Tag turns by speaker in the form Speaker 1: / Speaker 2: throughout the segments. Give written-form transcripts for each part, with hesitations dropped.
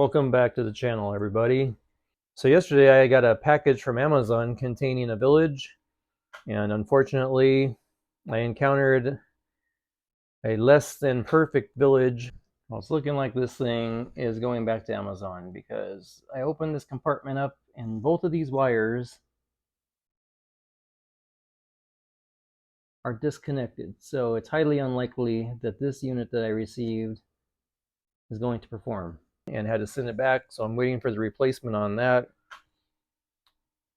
Speaker 1: Welcome back to the channel, everybody. So yesterday I got a package from Amazon containing a village, and unfortunately I encountered a less than perfect village. Well, it's looking like this thing is going back to Amazon because I opened this compartment up and both of these wires are disconnected. So it's highly unlikely that this unit that I received is going to perform, and had to send it back. So I'm waiting for the replacement on that.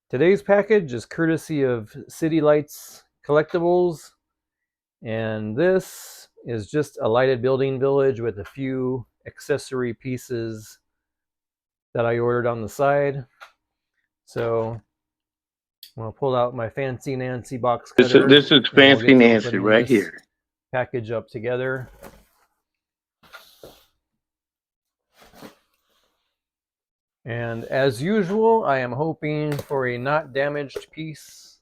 Speaker 1: Today's package is courtesy of City Lights Collectibles, and this is just a lighted building village with a few accessory pieces that I ordered on the side. So I'm going to pull out my fancy Nancy box cutter,
Speaker 2: This is
Speaker 1: and we'll
Speaker 2: Fancy
Speaker 1: get to
Speaker 2: Nancy
Speaker 1: opening
Speaker 2: right
Speaker 1: this
Speaker 2: here.
Speaker 1: package up together. And as usual, I am hoping for a not damaged piece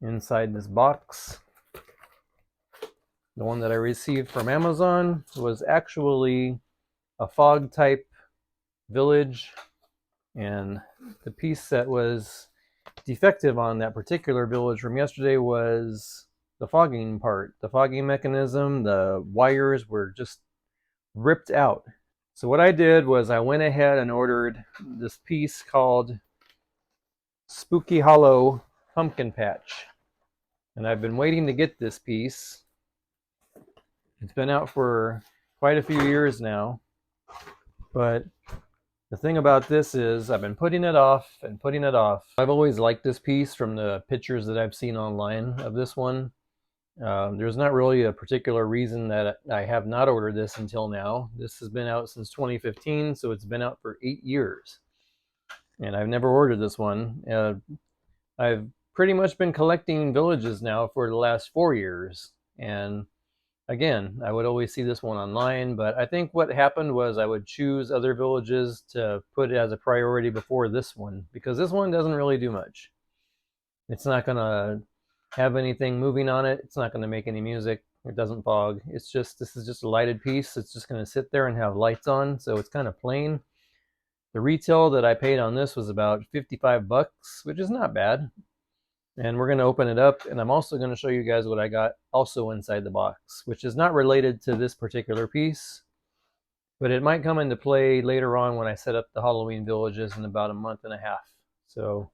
Speaker 1: inside this box. The one that I received from Amazon was actually a fog type village, and the piece that was defective on that particular village from yesterday was the fogging part. The fogging mechanism, the wires were just ripped out. So what I did was I went ahead and ordered this piece called Spooky Hollow Pumpkin Patch, and I've been waiting to get this piece. It's been out for quite a few years now, but the thing about this is I've been putting it off and putting it off. I've always liked this piece from the pictures that I've seen online of this one. There's not really a particular reason that I have not ordered this until now. This has been out since 2015, so it's been out for 8 years. And I've never ordered this one. I've pretty much been collecting villages now for the last 4 years. And again, I would always see this one online, but I think what happened was I would choose other villages to put as a priority before this one, because this one doesn't really do much. It's not going to have anything moving on it. It's not going to make any music. It doesn't fog. It's just, this is just a lighted piece. It's just going to sit there and have lights on, so it's kind of plain. The retail that I paid on this was about 55 bucks, which is not bad. And we're going to open it up, and I'm also going to show you guys what I got also inside the box, which is not related to this particular piece, but it might come into play later on when I set up the Halloween villages in about a month and a half. So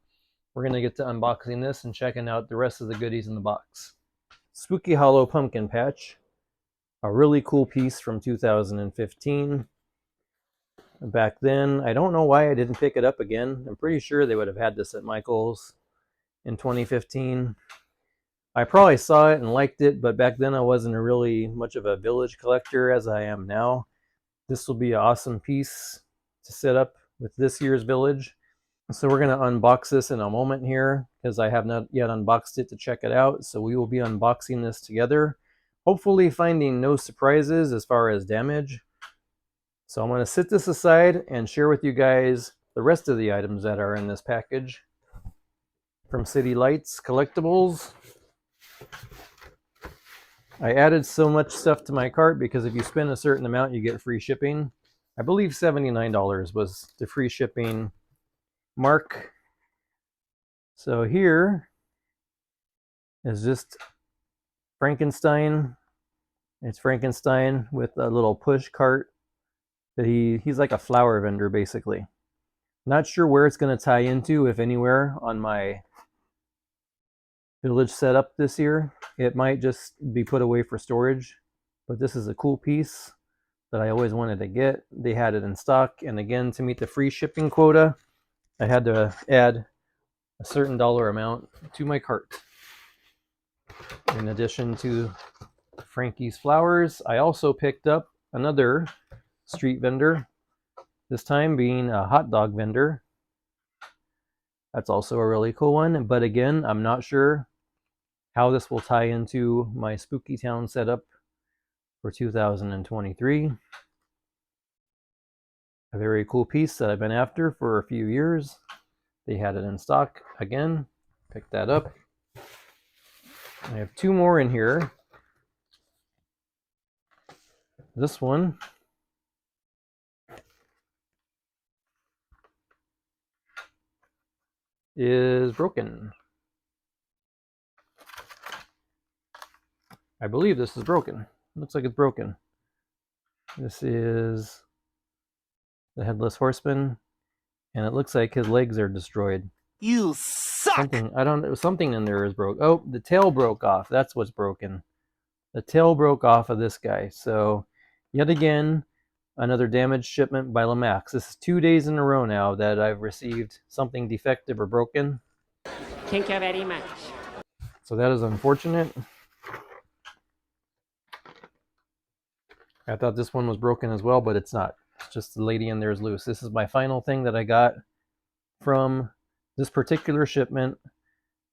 Speaker 1: we're going to get to unboxing this and checking out the rest of the goodies in the box. Spooky Hollow Pumpkin Patch, a really cool piece from 2015. Back then, I don't know why I didn't pick it up again. I'm pretty sure they would have had this at Michael's in 2015. I probably saw it and liked it, but back then I wasn't really much of a village collector as I am now. This will be an awesome piece to set up with this year's village. So we're going to unbox this in a moment here, because I have not yet unboxed it to check it out. So we will be unboxing this together, hopefully finding no surprises as far as damage. So I'm going to set this aside and share with you guys the rest of the items that are in this package from City Lights Collectibles. I added so much stuff to my cart because if you spend a certain amount, you get free shipping. I believe $79 was the free shipping mark. So here is just Frankenstein. It's Frankenstein with a little push cart that he's like a flower vendor basically. Not sure where it's going to tie into, if anywhere, on my village setup this year. It might just be put away for storage, but this is a cool piece that I always wanted to get. They had it in stock, and again, to meet the free shipping quota, I had to add a certain dollar amount to my cart. In addition to Frankie's Flowers, I also picked up another street vendor, this time being a hot dog vendor. That's also a really cool one, but again, I'm not sure how this will tie into my Spooky Town setup for 2023. A very cool piece that I've been after for a few years. They had it in stock again. Pick that up. I have two more in here. This one is broken. I believe this is broken. Looks like it's broken. This is the Headless Horseman, and it looks like his legs are destroyed.
Speaker 2: You suck!
Speaker 1: Something in there is broke. Oh, the tail broke off. That's what's broken. The tail broke off of this guy. So, yet again, another damaged shipment by Lemax. This is 2 days in a row now that I've received something defective or broken.
Speaker 2: Thank you very much.
Speaker 1: So that is unfortunate. I thought this one was broken as well, but it's not. It's just the lady in there is loose. This is my final thing that I got from this particular shipment.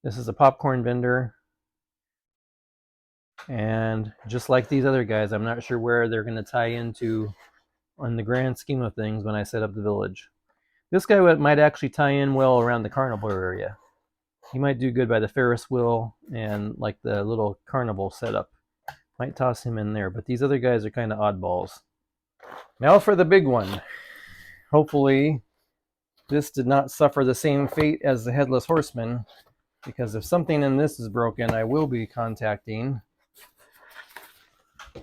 Speaker 1: This is a popcorn vendor. And just like these other guys, I'm not sure where they're going to tie into on the grand scheme of things when I set up the village. This guy might actually tie in well around the carnival area. He might do good by the Ferris wheel and like the little carnival setup. Might toss him in there, but these other guys are kind of oddballs. Now for the big one. Hopefully this did not suffer the same fate as the Headless Horseman, because if something in this is broken, I will be contacting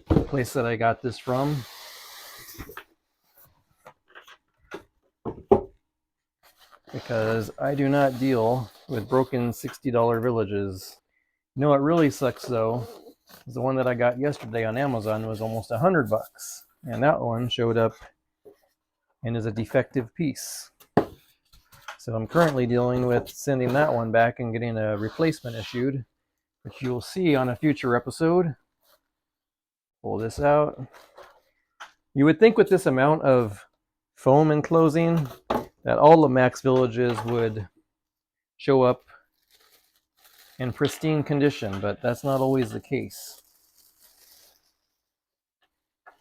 Speaker 1: the place that I got this from. Because I do not deal with broken $60 villages. You know what really sucks though? The one that I got yesterday on Amazon was almost $100, and that one showed up and is a defective piece. So I'm currently dealing with sending that one back and getting a replacement issued, which you'll see on a future episode. Pull this out. You would think with this amount of foam enclosing that all the Lemax villages would show up in pristine condition, but that's not always the case.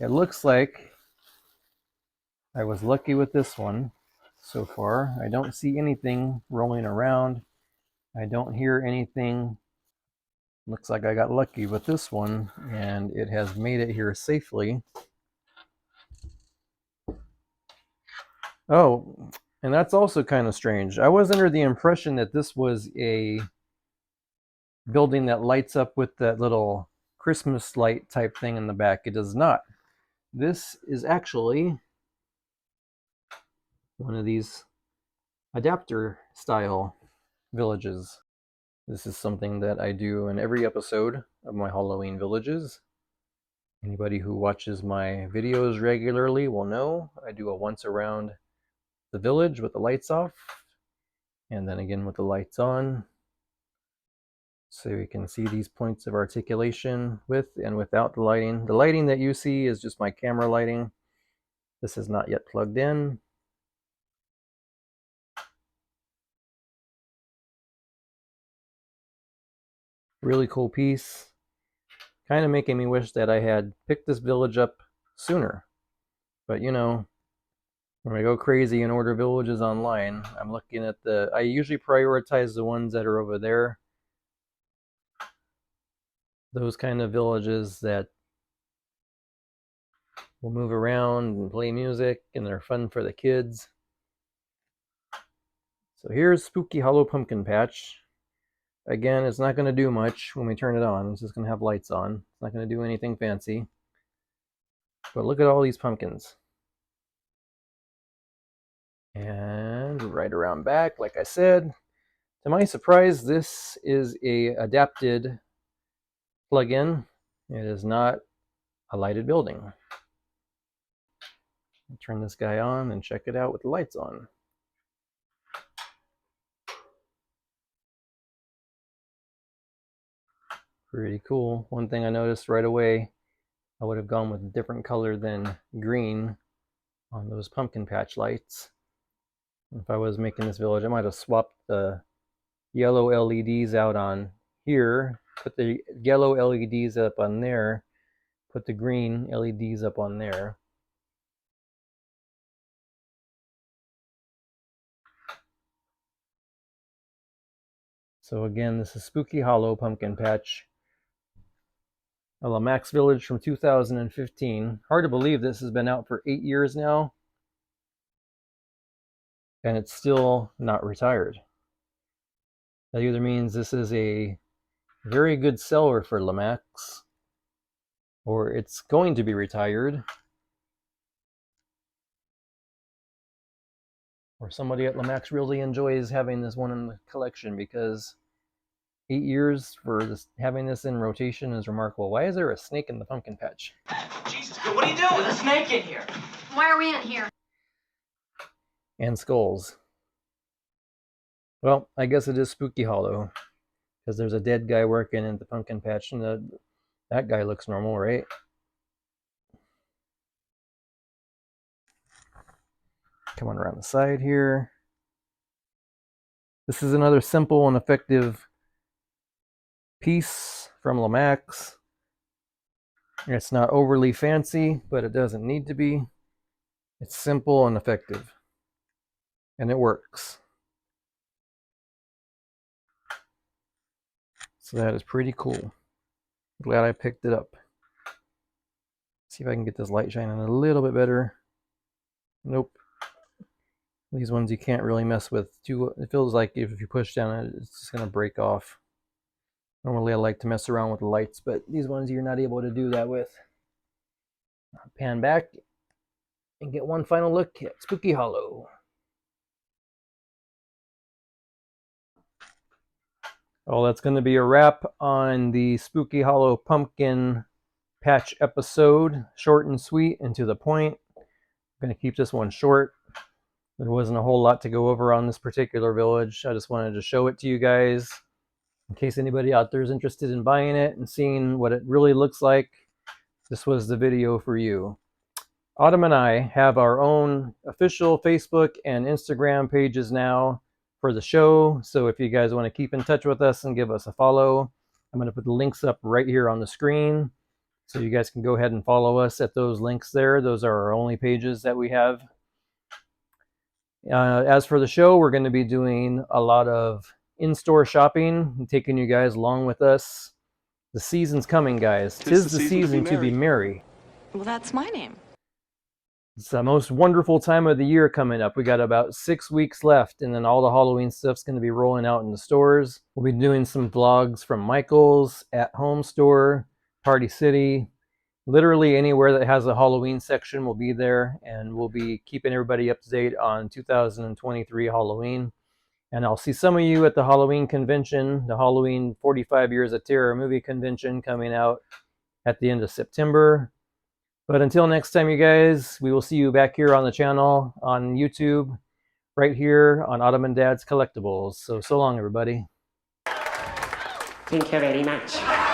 Speaker 1: It looks like I was lucky with this one so far. I don't see anything rolling around. I don't hear anything. Looks like I got lucky with this one, and it has made it here safely. Oh, and that's also kind of strange. I was under the impression that this was a building that lights up with that little Christmas light type thing in the back. It does not. This is actually one of these adapter style villages. This is something that I do in every episode of my Halloween villages. Anybody who watches my videos regularly will know I do a once around the village with the lights off, and then again with the lights on. So you can see these points of articulation with and without the lighting. The lighting that you see is just my camera lighting. This is not yet plugged in. Really cool piece. Kind of making me wish that I had picked this village up sooner. But you know, when I go crazy and order villages online, I'm looking at I usually prioritize the ones that are over there. Those kind of villages that will move around and play music and they're fun for the kids. So here's Spooky Hollow Pumpkin Patch. Again, it's not going to do much when we turn it on. It's just going to have lights on. It's not going to do anything fancy. But look at all these pumpkins. And right around back, like I said, to my surprise, this is a adapted plug-in. It is not a lighted building. I'll turn this guy on and check it out with the lights on. Pretty cool. One thing I noticed right away, I would have gone with a different color than green on those pumpkin patch lights. If I was making this village, I might have swapped the yellow LEDs out on here, put the yellow LEDs up on there, put the green LEDs up on there. So again, this is Spooky Hollow Pumpkin Patch, a Lemax Village from 2015. Hard to believe this has been out for 8 years now, and it's still not retired. That either means this is a very good seller for Lemax, or it's going to be retired, or somebody at Lemax really enjoys having this one in the collection, because 8 years for this, having this in rotation is remarkable. Why is there a snake in the pumpkin patch?
Speaker 3: Jesus, what are you doing? There's a snake in here.
Speaker 4: Why are we in here?
Speaker 1: And skulls. Well, I guess it is Spooky Hollow, because there's a dead guy working at the pumpkin patch, and that guy looks normal, right? Come on around the side here. This is another simple and effective piece from Lemax. It's not overly fancy, but it doesn't need to be. It's simple and effective, and it works. So that is pretty cool. Glad I picked it up. See if I can get this light shining a little bit better. Nope. These ones you can't really mess with. It feels like if you push down it, it's just going to break off. Normally I like to mess around with the lights, but these ones you're not able to do that with. Pan back and get one final look at Spooky Hollow. Well, that's going to be a wrap on the Spooky Hollow pumpkin patch episode. Short and sweet and to the point. I'm going to keep this one short. There wasn't a whole lot to go over on this particular village. I just wanted to show it to you guys in case anybody out there is interested in buying it and seeing what it really looks like. This was the video for you. Autumn and I have our own official Facebook and Instagram pages now for the show. So if you guys want to keep in touch with us and give us a follow, I'm going to put the links up right here on the screen. So you guys can go ahead and follow us at those links there. Those are our only pages that we have. As for the show, we're going to be doing a lot of in-store shopping and taking you guys along with us. The season's coming, guys. 'Tis the season to be merry.
Speaker 4: Well, that's my name.
Speaker 1: It's the most wonderful time of the year coming up. We got about 6 weeks left, and then all the Halloween stuff's going to be rolling out in the stores. We'll be doing some vlogs from Michael's, At Home Store, Party City. Literally anywhere that has a Halloween section will be there, and we'll be keeping everybody up to date on 2023 Halloween. And I'll see some of you at the Halloween convention, the Halloween 45 Years of Terror movie convention coming out at the end of September. But until next time, you guys, we will see you back here on the channel on YouTube, right here on Autumn and Dad's Collectibles. So long, everybody.
Speaker 2: Thank you very much.